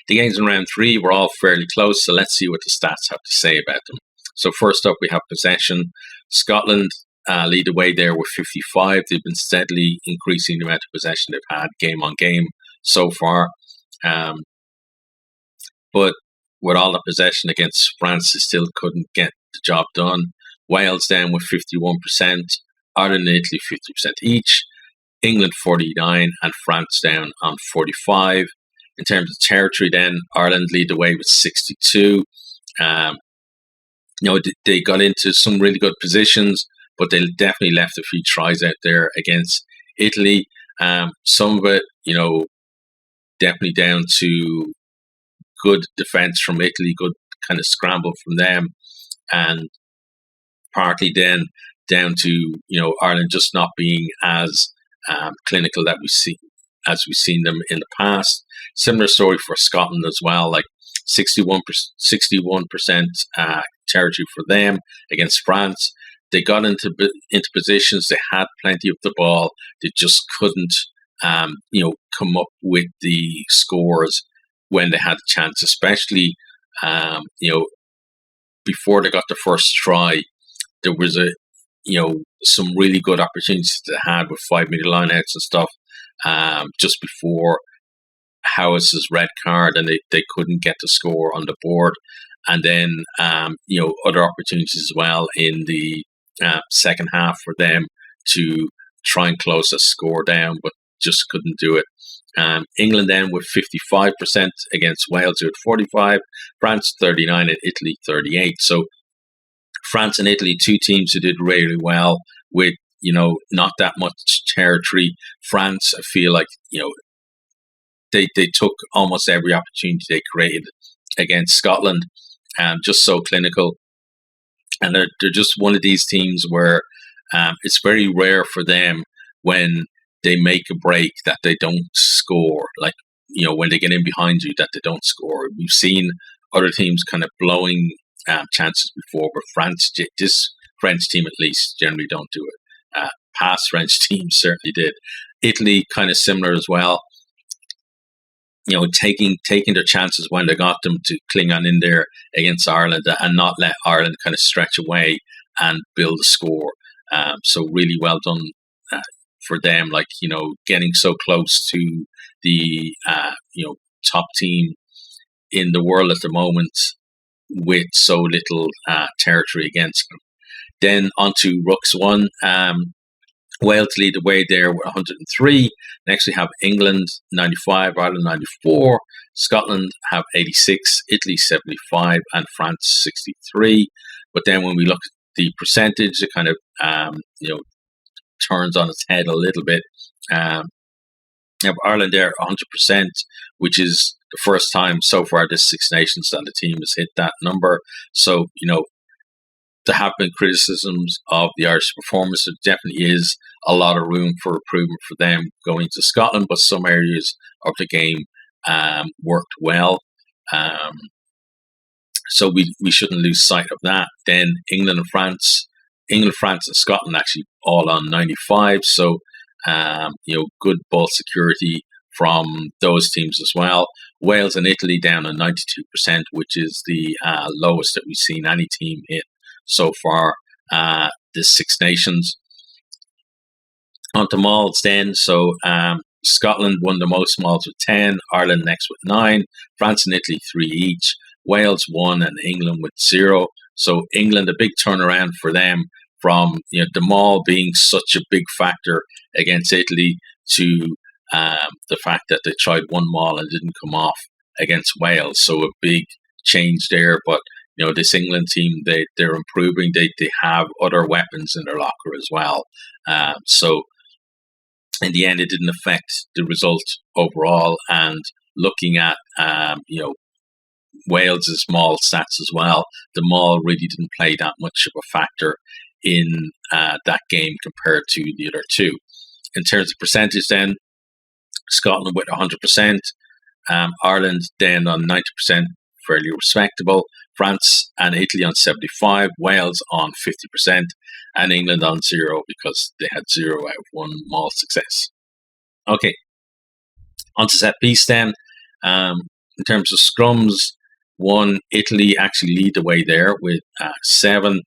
The games in round 3 were all fairly close, so let's see what the stats have to say about them. So first up, we have possession. Scotland lead the way there with 55. They've been steadily increasing the amount of possession they've had game on game so far. But with all the possession against France, they still couldn't get the job done. Wales down with 51%, Ireland and Italy 50% each, England 49%, and France down on 45%. In terms of territory then, Ireland lead the way with 62%. They got into some really good positions, but they definitely left a few tries out there against Italy. Some of it, definitely down to good defence from Italy, good kind of scramble from them, and partly then down to Ireland just not being as clinical that we've seen them in the past. Similar story for Scotland as well, like 61% territory for them against France. They got into positions. They had plenty of the ball. They just couldn't, come up with the scores when they had a chance. Especially, before they got the first try, there was some really good opportunities they had with 5-meter lineouts and stuff. Just before Howise's red card, and they couldn't get the score on the board. And then, other opportunities as well in the second half for them to try and close a score down, but just couldn't do it. England then with 55% against Wales, who had 45%, France 39%, and Italy 38%. So France and Italy, two teams who did really well with, not that much territory. France, I feel like, they took almost every opportunity they created against Scotland, just so clinical. And they're just one of these teams where it's very rare for them when they make a break that they don't score. Like, when they get in behind you, that they don't score. We've seen other teams kind of blowing chances before, but this French team at least generally don't do it. Past French teams certainly did. Italy kind of similar as well. Taking their chances when they got them to cling on in there against Ireland and not let Ireland kind of stretch away and build a score. So really well done for them. Like, getting so close to the top team in the world at the moment with so little territory against them. Then on to Rucks 1. Wales lead the way there with 103. Next we have England 95, Ireland 94, Scotland have 86, Italy 75, and France 63. But then when we look at the percentage, it kind of turns on its head a little bit. Ireland there 100%, which is the first time so far this Six Nations that the team has hit that number. So there have been criticisms of the Irish performance. There definitely is a lot of room for improvement for them going to Scotland, but some areas of the game worked well. So we shouldn't lose sight of that. Then England, France, and Scotland actually all on 95. So, good ball security from those teams as well. Wales and Italy down on 92%, which is the lowest that we've seen any team hit so far this Six Nations. On to mauls then. So Scotland won the most mauls with 10, Ireland next with 9, France and Italy 3 each, Wales 1, and England with 0. So England, a big turnaround for them from the maul being such a big factor against Italy to the fact that they tried one maul and didn't come off against Wales. So a big change there. But this England team, they're improving. They have other weapons in their locker as well. So in the end, it didn't affect the result overall. And looking at Wales's maul stats as well, the maul really didn't play that much of a factor in that game compared to the other two. In terms of percentage, then Scotland with 100%, Ireland then on 90%, fairly respectable. France and Italy on 75, Wales on 50%, and England on 0 because they had 0 out of 1 maul success. Okay, on to set piece then. In terms of scrums, Italy actually lead the way there with 7.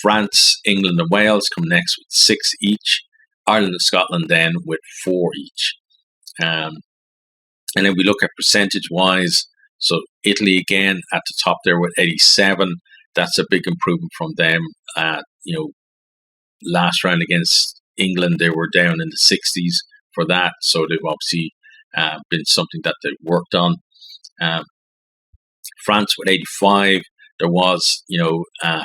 France, England, and Wales come next with 6 each. Ireland and Scotland then with 4 each. And then we look at percentage wise. So Italy again at the top there with 87. That's a big improvement from them. Last round against England, they were down in the 60s for that. So they've obviously been something that they've worked on. France with 85. There was,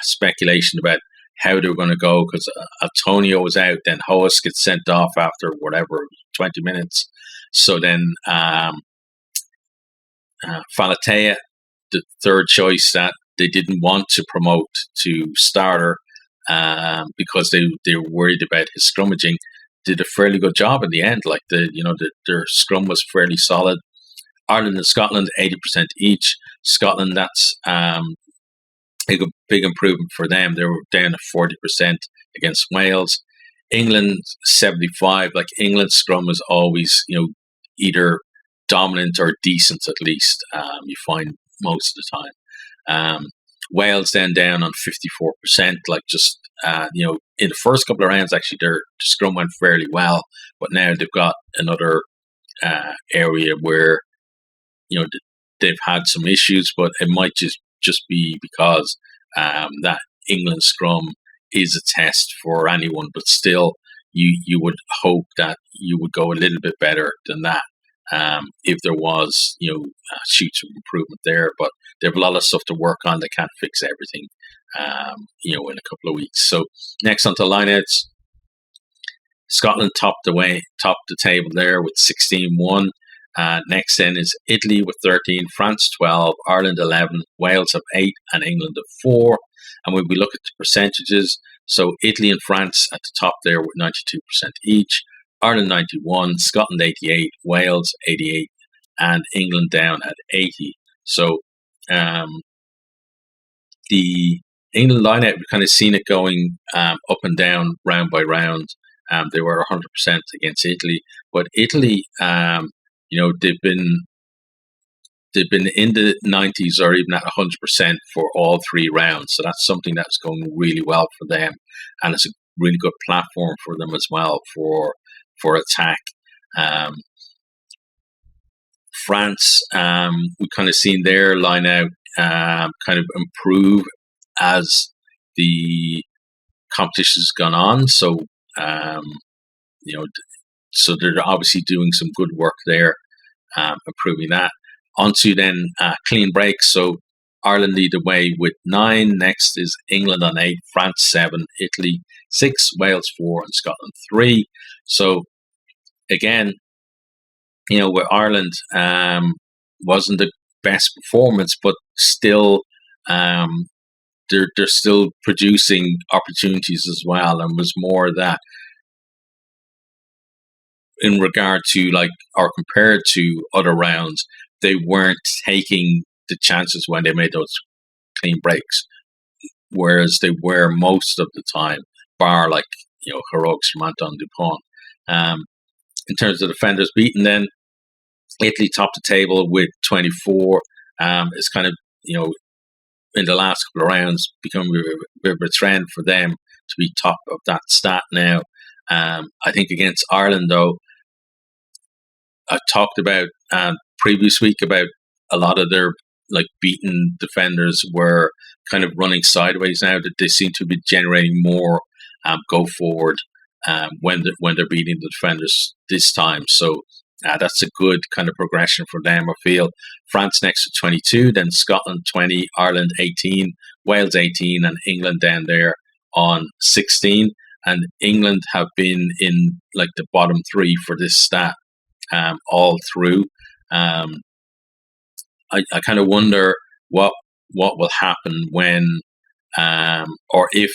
speculation about how they were going to go because Antonio was out. Then Hoas gets sent off after 20 minutes. So then Falatea, the third choice that they didn't want to promote to starter because they were worried about his scrummaging, did a fairly good job in the end. Like their scrum was fairly solid. Ireland and Scotland 80% each. Scotland, that's a big improvement for them. They were down to 40% against Wales. England 75. Like England's scrum was always either dominant or decent at least. You find most of the time. Wales then down on 54%. Like just in the first couple of rounds, actually their scrum went fairly well, but now they've got another area where they've had some issues, but it might just be because that England scrum is a test for anyone. But still, you would hope that you would go a little bit better than that if there was shoots of improvement there. But they have a lot of stuff to work on. They can't fix everything in a couple of weeks. So next on to lineouts. Scotland topped the table there with 16-1. Next then is Italy with 13, France 12, Ireland 11, Wales have 8, and England have 4. And when we look at the percentages, so Italy and France at the top there with 92% each, Ireland 91, Scotland 88, Wales 88, and England down at 80. So the England lineout, we've kind of seen it going up and down round by round. They were 100% against Italy, but Italy, they've been in the 90s or even at 100% for all 3 rounds. So that's something that's going really well for them, and it's a really good platform for them as well for attack. France, we've kind of seen their line out kind of improve as the competition's gone on. So so they're obviously doing some good work there, improving that. Onto then clean breaks. So Ireland lead the way with 9. Next is England on 8, France 7, Italy 6, Wales 4, and Scotland 3. So again, with Ireland, wasn't the best performance, but still, they're still producing opportunities as well, and was more that in regard to or compared to other rounds, they weren't taking the chances when they made those clean breaks, whereas they were most of the time, bar heroics from Anton Dupont. In terms of defenders beaten, then Italy topped the table with 24. It's kind of in the last couple of rounds become a bit of a trend for them to be top of that stat now. I think against Ireland, though, I talked about previous week about a lot of their beaten defenders were kind of running sideways now, that they seem to be generating more go forward when they're beating the defenders this time. So that's a good kind of progression for them, I feel. France next to 22, then Scotland 20, Ireland 18, Wales 18, and England down there on 16. And England have been in the bottom 3 for this stat all through. I kind of wonder what will happen when or if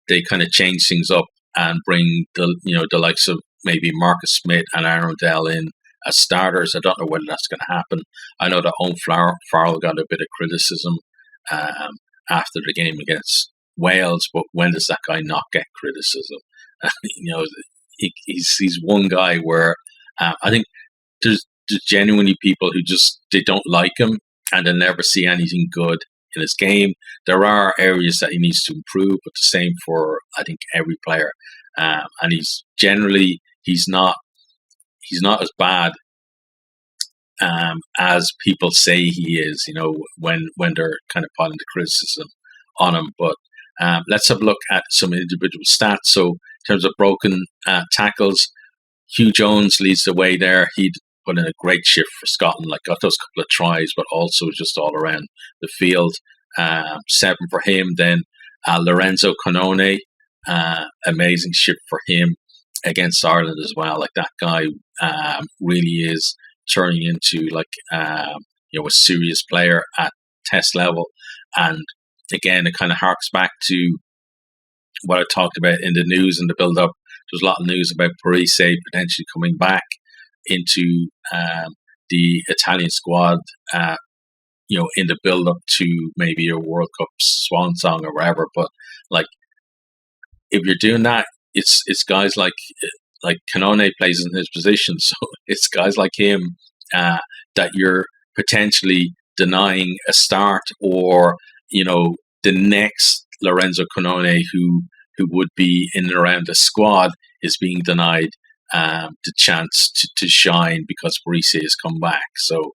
they kind of change things up and bring the likes of maybe Marcus Smith and Aaron Dell in as starters. I don't know whether that's going to happen. I know that Owen Farrell got a bit of criticism after the game against Wales, but when does that guy not get criticism? He's one guy where I think just genuinely people who just they don't like him and they never see anything good in his game. There are areas that he needs to improve, but the same for I think every player. And he's not as bad as people say he is. When they're kind of piling the criticism on him. But let's have a look at some individual stats. So in terms of broken tackles, Hugh Jones leads the way there. He'd put in a great shift for Scotland, like got those couple of tries, but also just all around the field. 7 for him. Then Lorenzo Canone, amazing shift for him against Ireland as well. Like that guy really is turning into a serious player at test level. And again, it kind of harks back to what I talked about in the news and the build up. There's a lot of news about Parise potentially coming back into the Italian squad, in the build up to maybe a World Cup swan song or whatever. But if you're doing that, it's guys like Canone plays in his position, so it's guys like him that you're potentially denying a start, or the next Lorenzo Canone who would be in and around the squad is being denied the chance to shine because Parise has come back. So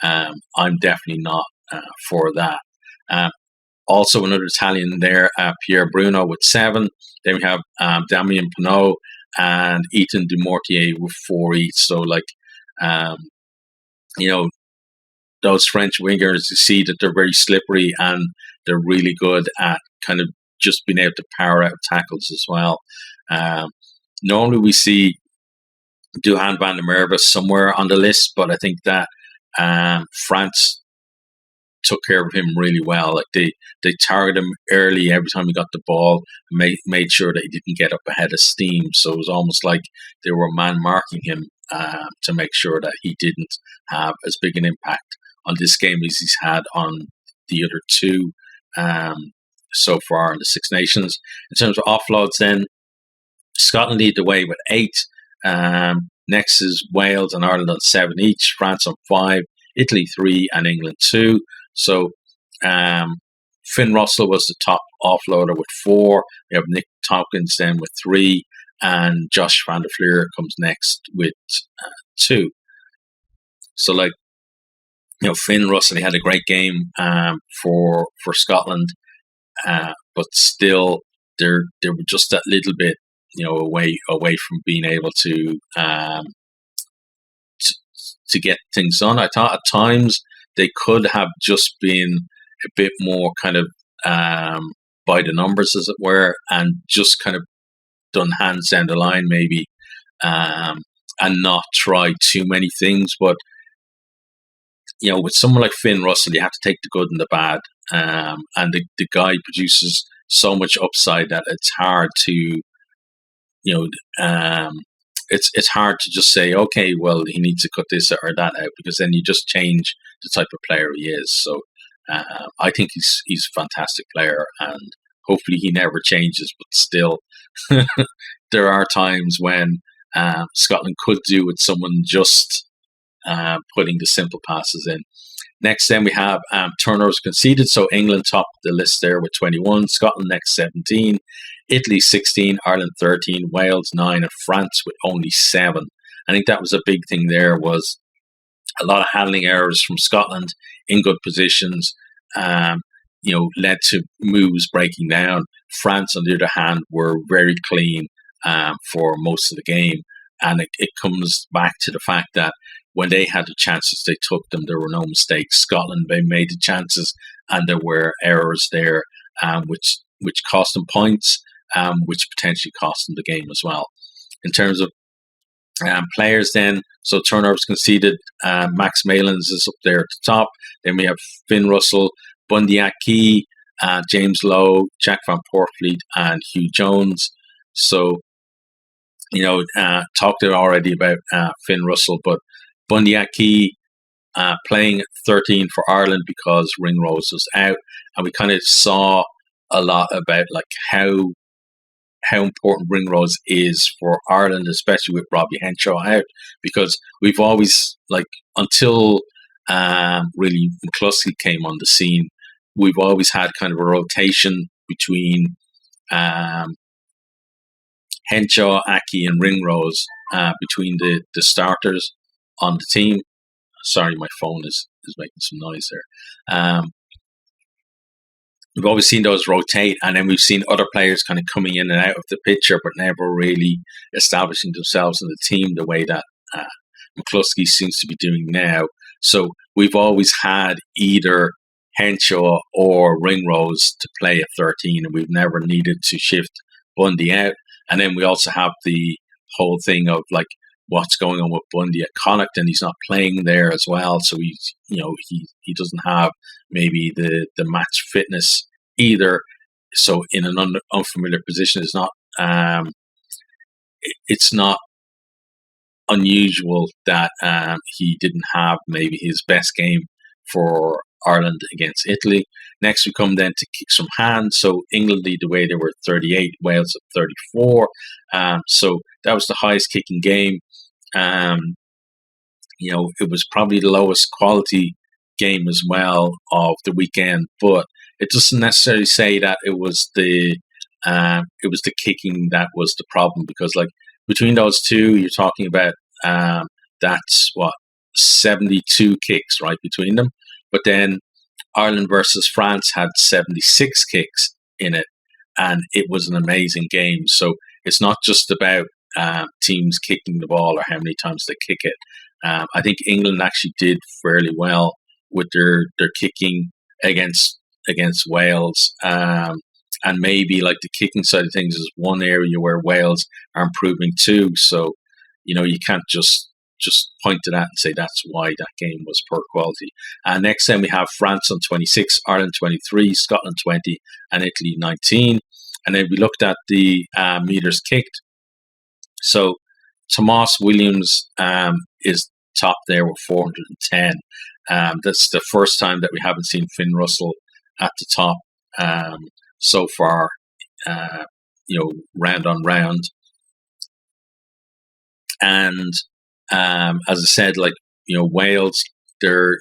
I'm definitely not for that. Also, another Italian there, Pierre Bruno with 7. Then we have Damien Penaud and Ethan Dumortier with 4 each. So, those French wingers, you see that they're very slippery and they're really good at kind of just being able to power out tackles as well. Normally we see Duhan van der Merwe somewhere on the list, but I think that France took care of him really well. Like they targeted him early every time he got the ball, and made sure that he didn't get up ahead of steam. So it was almost like they were man marking him to make sure that he didn't have as big an impact on this game as he's had on the other 2 so far in the Six Nations. In terms of offloads, then Scotland lead the way with 8. Next is Wales and Ireland on 7 each, France on 5, Italy 3, and England 2. So Finn Russell was the top offloader with 4. We have Nick Tompkins then with 3, and Josh van der Fleer comes next with 2. So Finn Russell, he had a great game for Scotland, but still they were just that little bit away from being able to get things done. I thought at times they could have just been a bit more kind of by the numbers, as it were, and just kind of done hands down the line maybe, and not try too many things. But with someone like Finn Russell, you have to take the good and the bad, and the guy produces so much upside that it's hard to it's hard to just say, okay, well, he needs to cut this or that out, because then you just change the type of player he is. So I think he's a fantastic player, and hopefully he never changes. But still, there are times when Scotland could do with someone just putting the simple passes in. Next, then we have turnovers conceded. So England top the list there with 21, Scotland next 17, Italy 16, Ireland 13, Wales 9, and France with only 7. I think that was a big thing there, was a lot of handling errors from Scotland in good positions, led to moves breaking down. France, on the other hand, were very clean for most of the game. And it comes back to the fact that when they had the chances, they took them. There were no mistakes. Scotland, they made the chances, and there were errors there, which cost them points, which potentially cost them the game as well. In terms of players then, so turnovers conceded, Max Malins is up there at the top. Then we have Finn Russell, Bundy Aki, James Lowe, Jack Van Poortvliet, and Hugh Jones. So, talked already about Finn Russell, but Bundy Aki playing 13 for Ireland because Ringrose was out, and we kind of saw a lot about how how important Ringrose is for Ireland, especially with Robbie Henshaw out, because we've always, like, until really McCluskey came on the scene, we've always had kind of a rotation between Henshaw, Aki, and Ringrose between the starters on the team. Sorry, my phone is making some noise there. We've always seen those rotate, and then we've seen other players kind of coming in and out of the picture, but never really establishing themselves in the team the way that McCluskey seems to be doing now. So we've always had either Henshaw or Ringrose to play at 13, and we've never needed to shift Bundy out. And then we also have the whole thing of, like, what's going on with Bundy at Connacht, and he's not playing there as well. So he's, he doesn't have maybe the match fitness either. So in an unfamiliar position, it's not unusual that he didn't have maybe his best game for Ireland against Italy. Next, we come then to kicks from hand. So England lead the way; they were 38, Wales at 34. So that was the highest kicking game. It was probably the lowest quality game as well of the weekend, but it doesn't necessarily say that it was the kicking that was the problem, because, like, between those two, you're talking about that's 72 kicks right between them. But then Ireland versus France had 76 kicks in it, and it was an amazing game. So it's not just about teams kicking the ball or how many times they kick it. I think England actually did fairly well with their kicking against Wales. And maybe, like, the kicking side of things is one area where Wales are improving too. So, you can't just point to that and say that's why that game was poor quality. Next then we have France on 26, Ireland 23, Scotland 20, and Italy 19. And then we looked at the meters kicked. So Tomas Williams is top there with 410. That's the first time that we haven't seen Finn Russell at the top so far, round on round. And as I said, Wales, they're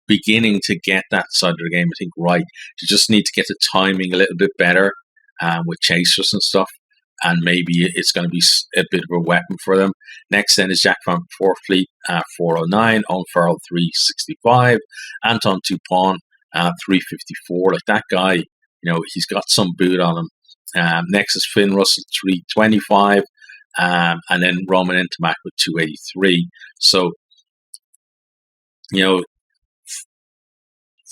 beginning to get that side of the game, I think, right. You just need to get the timing a little bit better with chasers and stuff, and maybe it's going to be a bit of a weapon for them. Next then is Jack Van Voorvliet, 409, Owen Farrell, 365, Anton Dupont, 354. Like, that guy, he's got some boot on him. Next is Finn Russell, 325, and then Roman Ntamack with 283. So,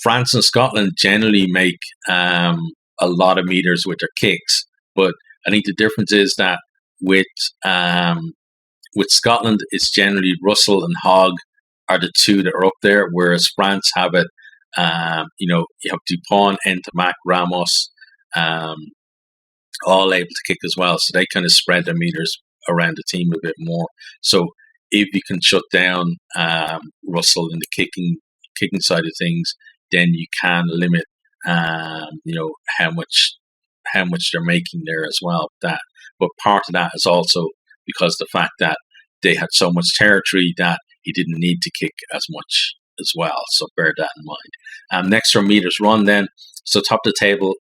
France and Scotland generally make a lot of meters with their kicks, but I think the difference is that with Scotland, it's generally Russell and Hogg are the two that are up there, whereas France have it. You have Dupont, Ntamack, Ramos, all able to kick as well. So they kind of spread their meters around the team a bit more. So if you can shut down Russell in the kicking side of things, then you can limit how much they're making there as well. But part of that is also because the fact that they had so much territory that he didn't need to kick as much as well. So bear that in mind. Next are meters run then. So top of the table,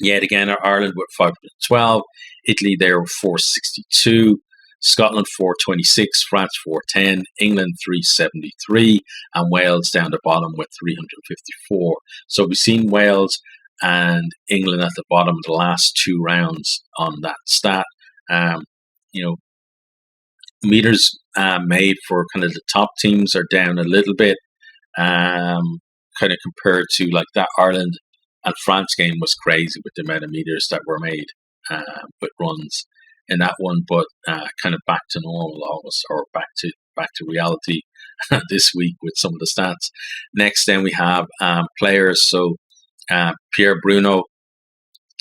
yet again, Ireland with 512, Italy there with 462, Scotland 426, France 410, England 373, and Wales down the bottom with 354. So we've seen Wales and England at the bottom of the last two rounds on that stat. Meters made for kind of the top teams are down a little bit, kind of compared to, like, that Ireland and France game was crazy with the amount of meters that were made with runs in that one, but kind of back to normal almost, or back to reality this week with some of the stats. Next, then we have players. So Pierre Bruno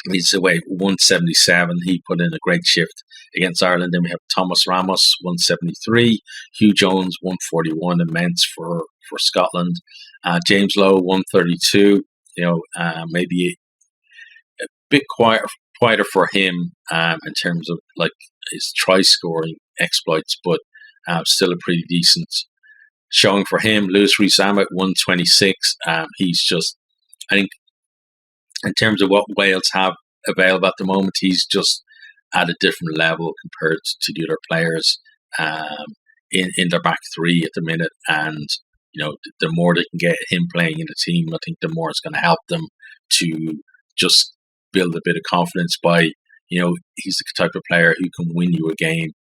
leads away 177. He put in a great shift against Ireland. Then we have Thomas Ramos 173, Hugh Jones 141, immense for Scotland. James Lowe 132. Maybe a bit quiet quieter for him in terms of like his try scoring exploits, but still a pretty decent showing for him. Lewis Rees-Zamm at 126. He's just, I think, in terms of what Wales have available at the moment, he's just at a different level compared to the other players in their back three at the minute. And the more they can get him playing in the team, I think the more it's going to help them to just build a bit of confidence by, he's the type of player who can win you a game.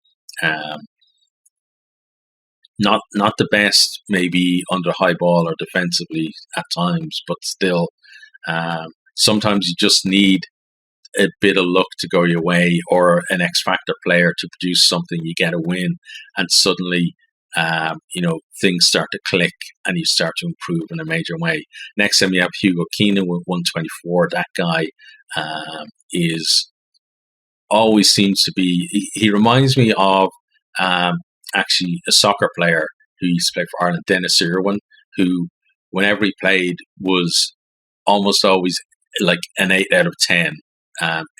Not the best, maybe under high ball or defensively at times, but still, sometimes you just need a bit of luck to go your way, or an X factor player to produce something. You get a win, and suddenly, things start to click, and you start to improve in a major way. Next time you have Hugo Keenan with 124. That guy is always seems to be. He reminds me of actually a soccer player who used to play for Ireland, Dennis Irwin, who, whenever he played, was almost always like an 8 out of 10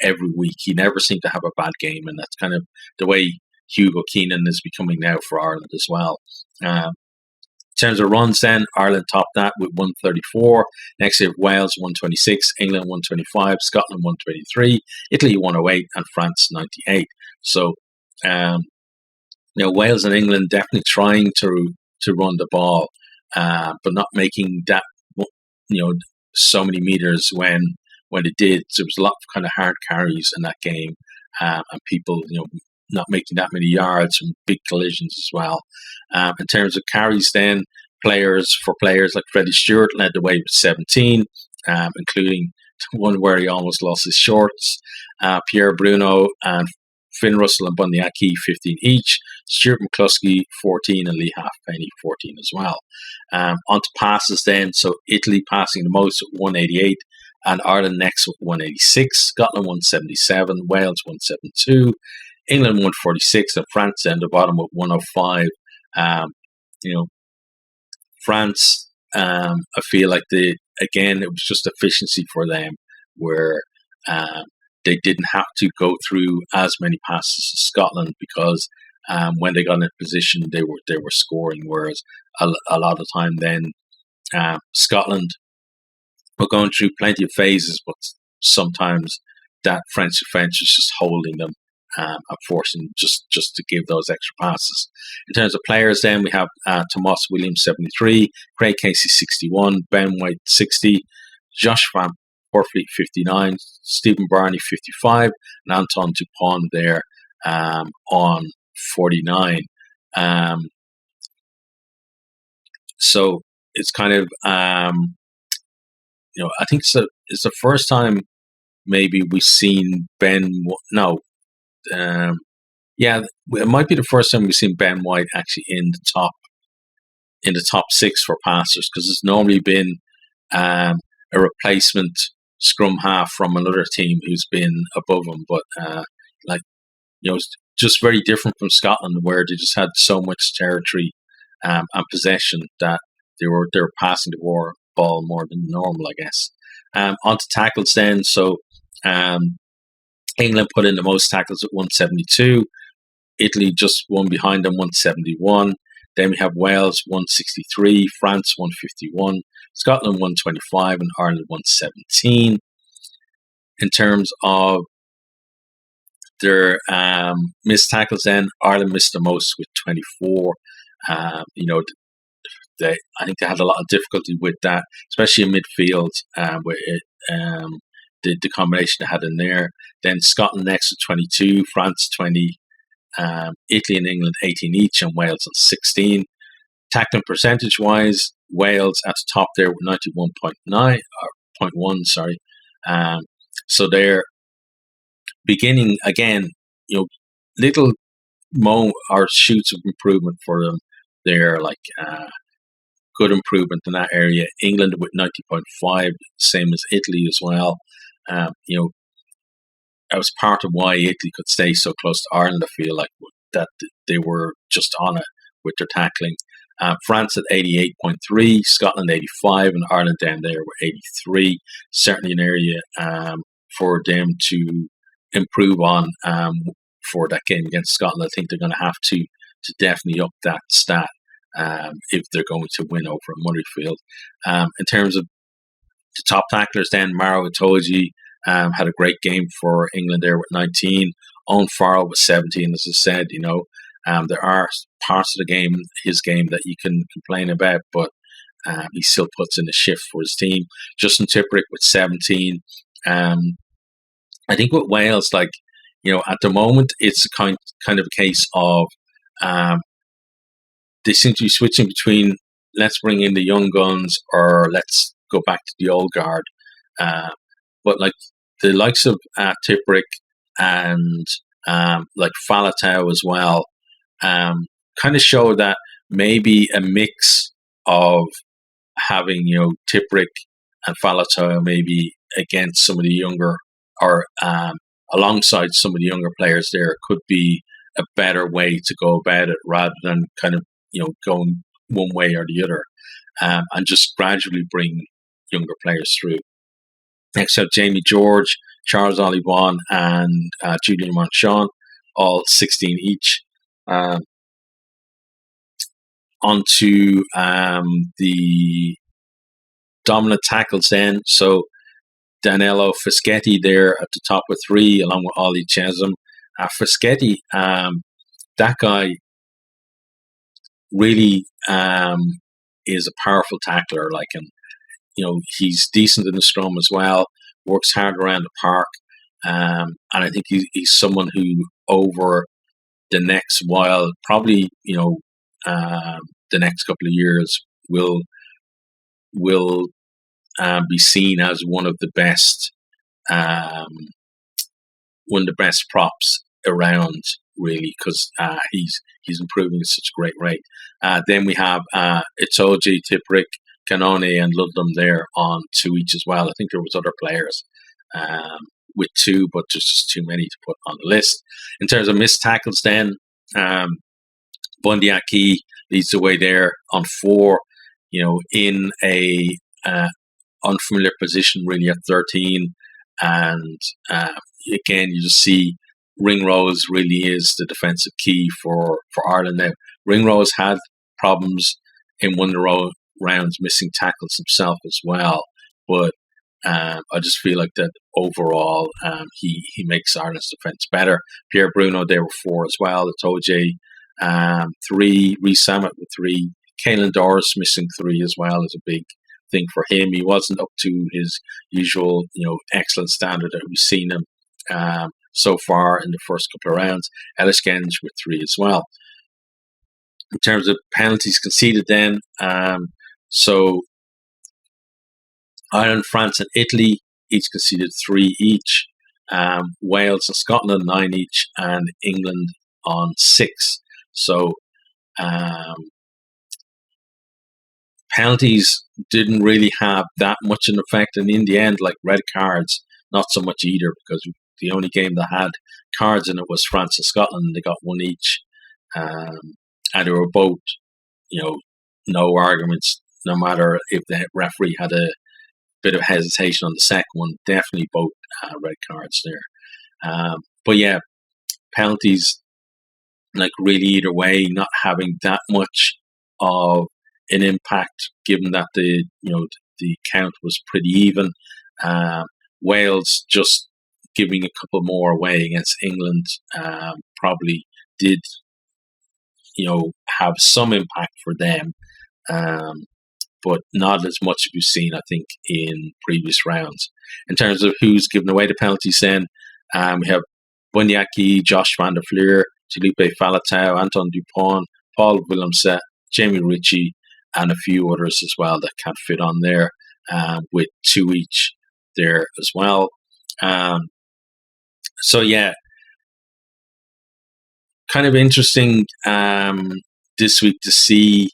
every week. He never seemed to have a bad game, and that's kind of the way Hugo Keenan is becoming now for Ireland as well. In terms of runs, then Ireland topped that with 134. Next, we have Wales 126, England 125, Scotland 123, Italy 108, and France 98. So, Wales and England definitely trying to run the ball, but not making that so many meters when it did. So there was a lot of kind of hard carries in that game, and people not making that many yards from big collisions as well. In terms of carries, then players like Freddie Stewart led the way with 17, including one where he almost lost his shorts. Pierre Bruno and Finn Russell and Bundy Aki 15 each. Stuart McCluskey 14 and Lee Halfpenny 14 as well. On to passes then. So Italy passing the most at 188, and Ireland next with 186. Scotland 177, Wales 172, England 146, and France then the bottom with 105. France, I feel like it was just efficiency for them, where they didn't have to go through as many passes as Scotland, because when they got in position, they were scoring. Whereas a lot of time then, Scotland were going through plenty of phases, but sometimes that French defence was just holding them and forcing just to give those extra passes. In terms of players, then we have Tomas Williams 73, Craig Casey 61, Ben White 60, Josh Van Porfleet 59, Stephen Barney 55, and Anton Dupont there on 49. So it's kind of, I think it's the first time maybe we've seen it might be the first time we've seen Ben White actually in the top 6 for passers, because it's normally been a replacement scrum half from another team who's been above him. But it's just very different from Scotland, where they just had so much territory and possession that they were passing the ball more than normal, I guess. On to tackles then. So England put in the most tackles at 172. Italy just one behind them, 171. Then we have Wales 163, France 151, Scotland 125, and Ireland 117. In terms of their missed tackles, then Ireland missed the most with 24. I think they had a lot of difficulty with that, especially in midfield, where the combination they had in there. Then Scotland next with 22, France 20, Italy and England 18 each, and Wales at 16. Tackling percentage wise, Wales at the top there with 91.9 or 0.1, sorry. So they're beginning again, little or shoots of improvement for them. They're like good improvement in that area. England with 90.5, same as Italy as well. That was part of why Italy could stay so close to Ireland. I feel like that they were just on it with their tackling. France at 88.3, Scotland 85, and Ireland down there with 83. Certainly an area for them to improve on for that game against Scotland. I think they're going to have to definitely up that stat if they're going to win over Murrayfield. In terms of the top tacklers, then Maro Itoje had a great game for England there with 19. Owen Farrell was 17, as I said. There are parts of his game that you can complain about, but he still puts in a shift for his team. Justin Tipuric with 17. I think with Wales, at the moment, it's kind of a case of they seem to be switching between let's bring in the young guns or let's go back to the old guard. But the likes of Tipuric and Faletau as well, kind of show that maybe a mix of having Tipuric and Faletau maybe against some of the younger or alongside some of the younger players there could be a better way to go about it rather than kind of going one way or the other, and just gradually bring younger players through. Next up, Jamie George, Charles Olivon, and Julian Manchon, all 16 each. Onto the dominant tackles then. So Danilo Fischetti there at the top with 3, along with Ollie Chesham. Fischetti, that guy really is a powerful tackler. He's decent in the scrum as well, works hard around the park, and I think he's someone who over the next while, probably the next couple of years, will be seen as one of the best props around, really, because he's improving at such a great rate. Then we have Itoje, Tipuric, Canone, and Ludlam there on 2 each as well. I think there was other players with 2, but there's just too many to put on the list. In terms of missed tackles, then Bundy Aki leads the way there on 4. In a unfamiliar position really at 13, and again you just see Ringrose really is the defensive key for Ireland now. Ringrose had problems in one of the rounds missing tackles himself as well, but I just feel like that overall he makes Ireland's defence better. Pierre Bruno there with 4 as well. Itoje 3, Rhys Sammet with 3, Caelan Doris missing 3 as well is a big thing for him. He wasn't up to his usual excellent standard that we've seen him so far in the first couple of rounds. Ellis Genge with 3 as well. In terms of penalties conceded then, so Ireland, France and Italy each conceded 3 each. Wales and Scotland 9 each, and England on 6. So penalties didn't really have that much an effect, and in the end, red cards, not so much either, because the only game that had cards in it was France and Scotland, and they got 1 each. And they were both, no arguments, no matter if the referee had a bit of hesitation on the second one, definitely both red cards there. But yeah, penalties, really either way, not having that much of an impact, given that the count was pretty even. Wales just giving a couple more away against England probably did have some impact for them, but not as much as we've seen, I think, in previous rounds. In terms of who's given away the penalties, then we have Bundy Aki, Josh van der Fleer, Felipe Faletau, Anton Dupont, Paul Willemse, Jamie Ritchie, and a few others as well that can't fit on there, with 2 each there as well. So yeah, kind of interesting this week to see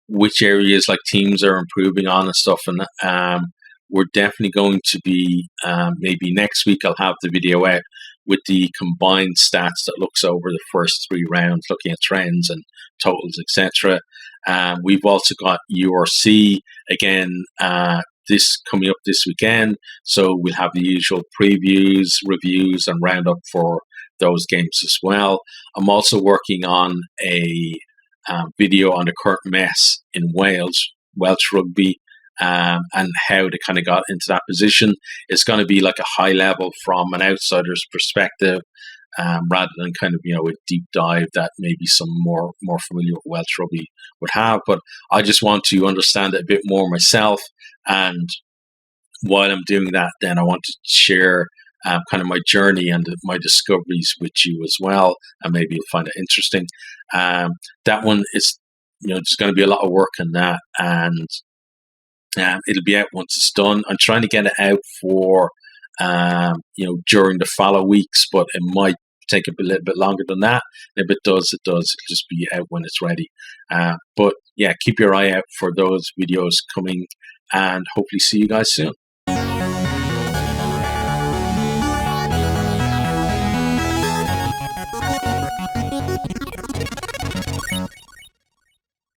which areas teams are improving on and stuff, and we're definitely going to be maybe next week I'll have the video out with the combined stats that looks over the first 3 rounds, looking at trends and totals, etc. We've also got URC again this coming up this weekend. So we'll have the usual previews, reviews, and roundup for those games as well. I'm also working on a video on the current mess in Wales, Welsh rugby, and how they kind of got into that position. It's going to be like a high level from an outsider's perspective, rather than kind of a deep dive that maybe some more familiar with Welsh rugby would have. But I just want to understand it a bit more myself, and while I'm doing that, then I want to share kind of my journey and my discoveries with you as well, and maybe you'll find it interesting. That one is, there's going to be a lot of work in that, and it'll be out once it's done. I'm trying to get it out for during the follow weeks, but it might take a little bit longer than that. And if it does, it'll just be out when it's ready. But yeah, keep your eye out for those videos coming, and hopefully see you guys soon.